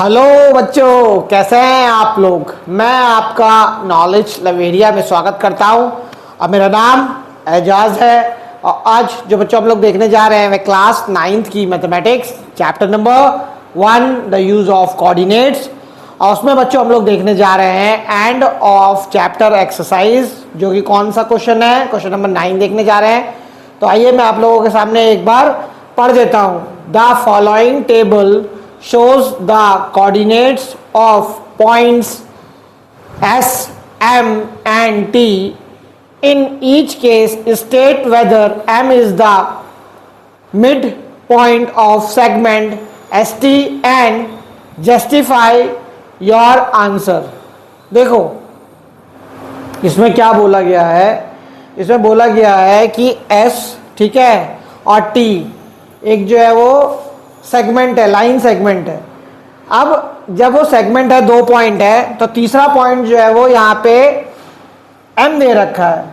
Hello बच्चों, कैसे हैं आप लोग। मैं आपका नॉलेज लवेरिया में स्वागत करता हूं और मेरा नाम एजाज है। और आज जो बच्चों हम लोग देखने जा रहे हैं वह क्लास 9th की mathematics chapter number 1 the use of coordinates. और उसमें बच्चों हम लोग देखने जा रहे हैं एंड ऑफ चैप्टर एक्सरसाइज, जो कि कौन सा क्वेश्चन है, क्वेश्चन नंबर 9 देखने जा रहे हैं। तो आइए मैं आप लोगों के सामने एक बार पढ़ देता हूं। The following table shows the coordinates of points S, M and T. In each case, state whether M is the midpoint of segment ST and justify your answer. देखो इसमें क्या बोला गया है। इसमें बोला गया है कि S, ठीक है, और T एक जो है वो सेगमेंट है, लाइन सेगमेंट है। अब जब वो सेगमेंट है, 2 पॉइंट है, तो तीसरा पॉइंट जो है वो यहाँ पे M दे रखा है।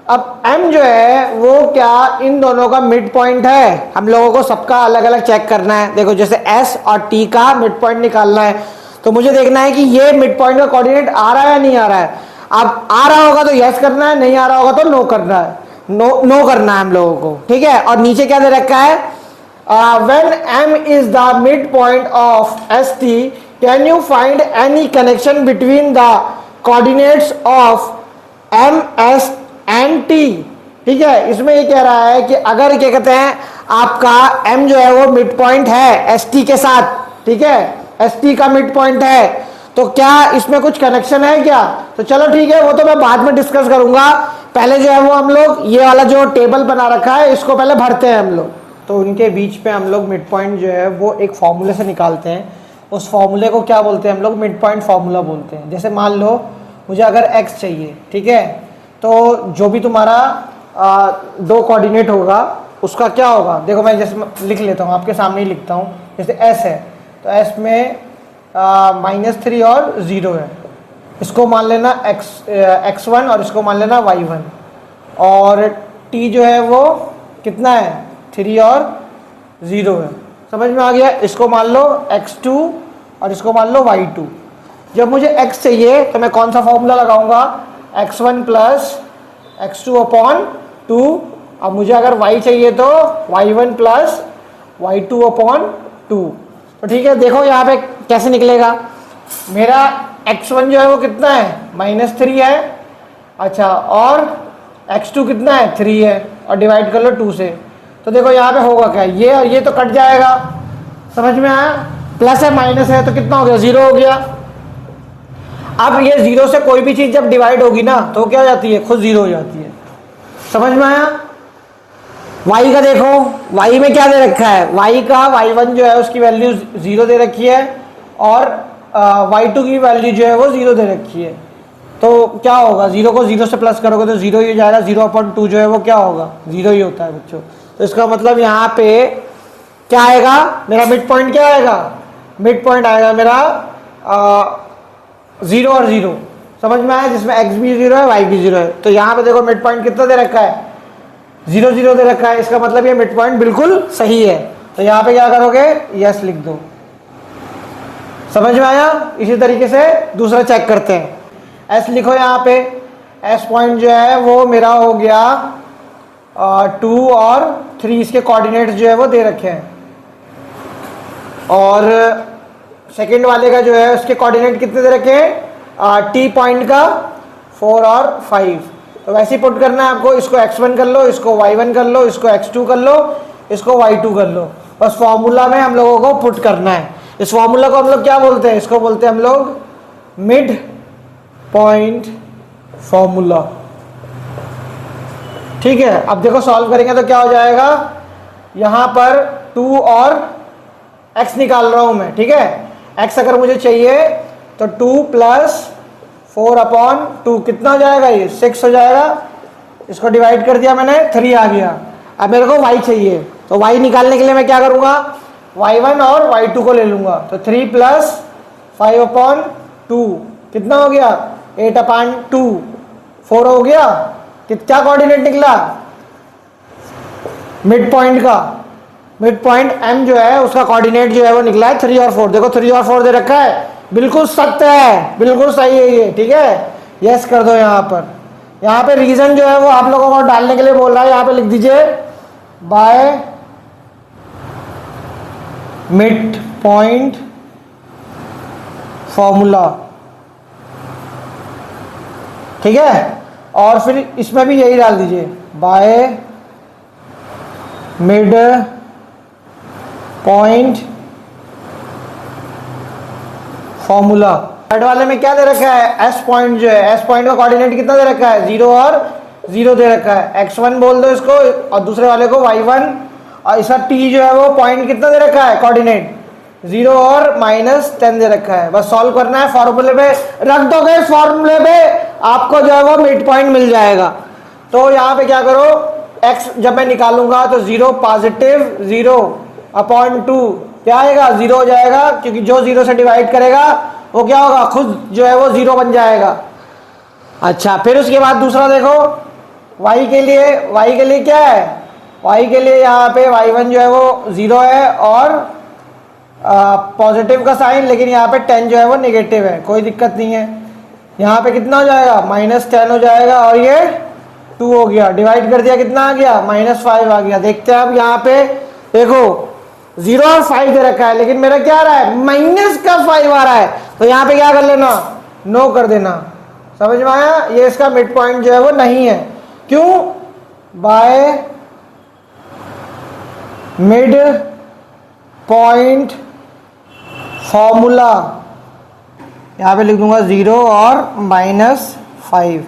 अब M जो है वो क्या इन दोनों का मिड पॉइंट है। हम लोगों को सबका अलग अलग चेक करना है। देखो जैसे S और T का मिड पॉइंट निकालना है, तो मुझे देखना है कि ये मिड पॉइंट का कोऑर्डिनेट आ रहा है या नहीं आ रहा है। अब आ रहा होगा तो यस करना है, नहीं आ रहा होगा तो नो करना है। नो करना है हम लोगों को, ठीक है। और नीचे क्या दे रखा है, when M is the midpoint of ST, can you find any connection between the coordinates of M, S and T। ठीक है, इसमें ये कह रहा है कि अगर क्या कहते हैं आपका M जो है वो मिड पॉइंट है ST के साथ, ठीक है, ST का मिड पॉइंट है, तो क्या इसमें कुछ कनेक्शन है क्या। तो चलो ठीक है, वो तो मैं बाद में डिस्कस करूंगा। पहले जो है वो हम लोग ये वाला जो टेबल बना रखा है इसको पहले भरते हैं हम लोग। तो उनके बीच पे हम लोग मिड पॉइंट जो है वो एक फॉर्मूले से निकालते हैं। उस फॉर्मूले को क्या बोलते हैं हम लोग, मिड पॉइंट फॉर्मूला बोलते हैं। जैसे मान लो मुझे अगर x चाहिए, ठीक है, तो जो भी तुम्हारा 2 कोऑर्डिनेट होगा उसका क्या होगा। देखो मैं जैसे लिख लेता हूँ, आपके सामने ही लिखता हूँ। जैसे s है तो s में -3 और 0 है। इसको मान लेना x1 और इसको मान लेना y1। और t जो है वो कितना है, 3 और 0 है। समझ में आ गया। इसको मान लो x2 और इसको मान लो y2। जब मुझे x चाहिए तो मैं कौन सा फॉर्मूला लगाऊंगा, x1 प्लस x2 अपॉन 2। अब मुझे अगर y चाहिए तो y1 प्लस y2 अपॉन 2। तो ठीक है, देखो यहाँ पे कैसे निकलेगा। मेरा x1 जो है वो कितना है, -3 है, अच्छा, और x2 कितना है, 3 है, और डिवाइड कर लो 2 से। तो देखो यहाँ पे होगा क्या, ये और ये तो कट जाएगा। समझ में आया। प्लस है माइनस है तो कितना हो गया, 0 हो गया। अब ये 0 से कोई भी चीज जब डिवाइड होगी ना तो क्या हो जाती है, खुद 0 हो जाती है। समझ में आया। y का देखो, y में क्या दे रखा है, y का y1 जो है उसकी वैल्यू 0 दे रखी है, और y2 की वैल्यू जो है वो 0 दे रखी है। तो क्या होगा, 0 को 0 से प्लस करोगे तो 0 ही हो जाएगा। 0/2 जो है वो क्या होगा, 0 ही होता है बच्चों। तो इसका मतलब यहाँ पे क्या आएगा, मेरा मिड पॉइंट क्या आएगा, मिड पॉइंट आएगा मेरा 0 और 0। समझ में आया, जिसमें x भी 0 है y भी 0 है। तो यहाँ पे देखो मिड पॉइंट कितना दे रखा है, 0 0 दे रखा है। इसका मतलब ये मिड पॉइंट बिल्कुल सही है। तो यहाँ पे क्या करोगे, यस लिख दो। समझ में आया। इसी तरीके से दूसरा चेक करते हैं। s लिखो यहाँ पे, s पॉइंट जो है वो मेरा हो गया 2 और 3, इसके कोऑर्डिनेट्स जो है वो दे रखे हैं। और सेकंड वाले का जो है उसके कोऑर्डिनेट कितने दे रखे हैं, t पॉइंट का 4 और 5। तो वैसे ही पुट करना है आपको। इसको x1 कर लो, इसको y1 कर लो, इसको x2 कर लो, इसको y2 कर लो। बस फॉर्मूला में हम लोगों को पुट करना है। इस फॉर्मूला को हम लोग क्या बोलते हैं, इसको बोलते हैं हम लोग मिड पॉइंट फॉर्मूला। ठीक है। अब देखो सॉल्व करेंगे तो क्या हो जाएगा, यहाँ पर 2 और x निकाल रहा हूं मैं, ठीक है। x अगर मुझे चाहिए तो 2 प्लस 4/2 कितना हो जाएगा, ये 6 हो जाएगा। इसको डिवाइड कर दिया मैंने, 3 आ गया। अब मेरे को y चाहिए, तो y निकालने के लिए मैं क्या करूंगा, y1 और y2 को ले लूंगा। तो 3 प्लस 5/2 कितना हो गया, 8/2। 4 हो गया। क्या कोऑर्डिनेट निकला, मिड पॉइंट का। मिड पॉइंट m जो है उसका कोऑर्डिनेट जो है वो निकला है 3 और 4। देखो 3 और 4 दे रखा है, बिल्कुल सत्य है, बिल्कुल सही है ये, ठीक है। यस कर दो यहाँ पर। यहाँ पे रीजन जो है वो आप लोगों को डालने के लिए बोल रहा है, यहाँ पे लिख दीजिए बाय मिड पॉइंट फॉर्मूला, ठीक है। और फिर इसमें भी यही डाल दीजिए by mid point formula. Third वाले में क्या दे रखा है, एस पॉइंट जो है, एस पॉइंट का कोऑर्डिनेट कितना दे रखा है, 0 और 0 दे रखा है। x1 बोल दो इसको और दूसरे वाले को y1, और इसका t जो है वो पॉइंट कितना दे रखा है कोऑर्डिनेट, 0 और -10 दे रखा है। बस सॉल्व करना है, फॉर्मूले पे रख दोगे, फॉर्मूले पे आपको जो है वो मिड पॉइंट मिल जाएगा। तो यहाँ पे क्या करो, x जब मैं निकालूंगा तो 0 पॉजिटिव 0/2 क्या आएगा, 0 हो जाएगा, क्योंकि जो 0 से डिवाइड करेगा वो क्या होगा, खुद जो है वो 0 बन जाएगा। अच्छा, फिर उसके बाद दूसरा देखो y के लिए क्या है, y के लिए यहाँ पे y1 जो है वो 0 है और पॉजिटिव का साइन, लेकिन यहाँ पे 10 जो है वो नेगेटिव है, कोई दिक्कत नहीं है। यहाँ पे कितना हो जाएगा, -10 हो जाएगा और ये 2 हो गया, डिवाइड कर दिया कितना आ गया, -5 आ गया। देखते हैं अब यहाँ पे देखो 0 और 5 दे रखा है, लेकिन मेरा क्या आ रहा है, -5 आ रहा है, तो यहाँ पे क्या कर लेना, नो कर देना। समझ में आया, ये इसका मिड पॉइंट जो है वो नहीं है। क्यों, बाय मिड पॉइंट फॉर्मूला, यहाँ पे लिख दूंगा 0 और -5।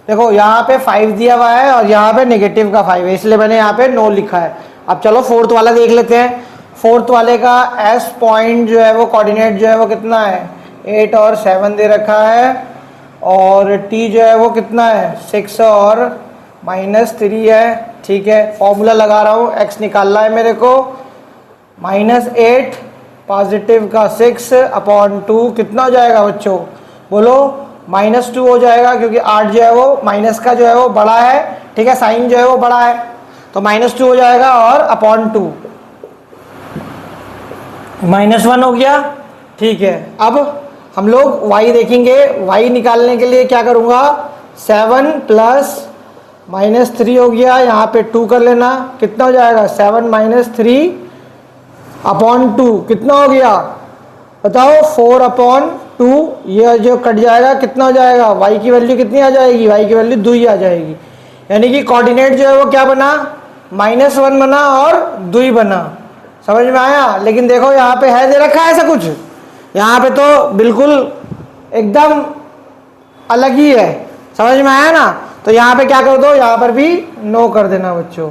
देखो यहाँ पे 5 दिया हुआ है और यहाँ पे नेगेटिव का 5 है, इसलिए मैंने यहाँ पे नो लिखा है। अब चलो फोर्थ वाला देख लेते हैं। फोर्थ वाले का एस पॉइंट जो है वो कोऑर्डिनेट जो है वो कितना है, 8 और 7 दे रखा है, और टी जो है वो कितना है, 6 और -3 है, ठीक है। फॉर्मूला लगा रहा हूँ, एक्स निकालना है मेरे को, -8 पॉजिटिव का 6/2 कितना हो जाएगा बच्चों, बोलो, -2 हो जाएगा, क्योंकि 8 जो है वो माइनस का जो है वो बड़ा है, ठीक है, साइन जो है वो बड़ा है, तो -2 हो जाएगा और /2 -1 हो गया, ठीक है। अब हम लोग y देखेंगे, y निकालने के लिए क्या करूँगा, 7 + -3 हो गया, यहाँ पे 2 कर लेना, कितना हो जाएगा, 7 - 3/2 कितना हो गया बताओ, 4/2, ये जो कट जाएगा कितना हो जाएगा, y की वैल्यू कितनी आ जाएगी, y की वैल्यू 2 ही आ जाएगी। यानी कि कोऑर्डिनेट जो है वो क्या बना, -1 बना और 2 बना। समझ में आया। लेकिन देखो यहाँ पे है दे रखा है ऐसा कुछ, यहाँ पे तो बिल्कुल एकदम अलग ही है, समझ में आया ना। तो यहाँ पे क्या कर दो, यहाँ पर भी नो कर देना बच्चों,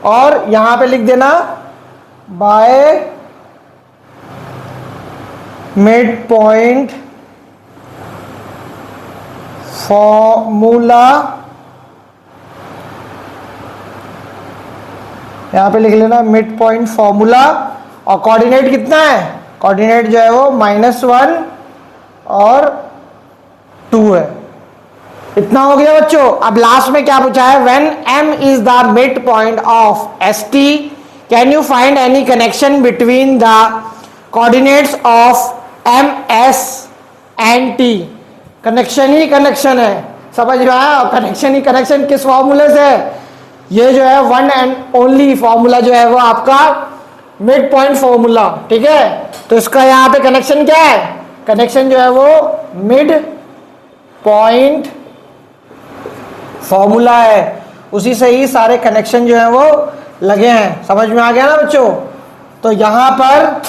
और यहाँ पे लिख देना बाय मिड पॉइंट फॉर्मूला, यहाँ पे लिख लेना मिड पॉइंट फॉर्मूला, और कोऑर्डिनेट कितना है, कोऑर्डिनेट जो है वो -1 और 2 है। इतना हो गया बच्चों। अब लास्ट में क्या पूछा है, when m is the mid point of st can you find any connection between the coordinates of m s and t। Connection he connection है, समझ में आया। और कनेक्शन ही कनेक्शन किस फॉर्मूले से, ये जो है वन एंड ओनली फॉर्मूला जो है वो आपका मिड पॉइंट फॉर्मूला, ठीक है। तो इसका यहाँ पे कनेक्शन क्या है, कनेक्शन जो है वो मिड पॉइंट फॉर्मूला है, उसी से ही सारे कनेक्शन जो है वो लगे हैं। समझ में आ गया ना बच्चों। तो यहाँ पर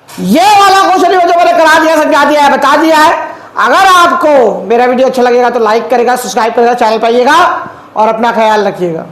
ये वाला क्वेश्चन बच्चों मैंने करा दिया, समझा दिया है, बता दिया है। अगर आपको मेरा वीडियो अच्छा लगेगा तो लाइक करेगा, सब्सक्राइब करेगा, चैनल पर आइएगा और अपना ख्याल रखिएगा।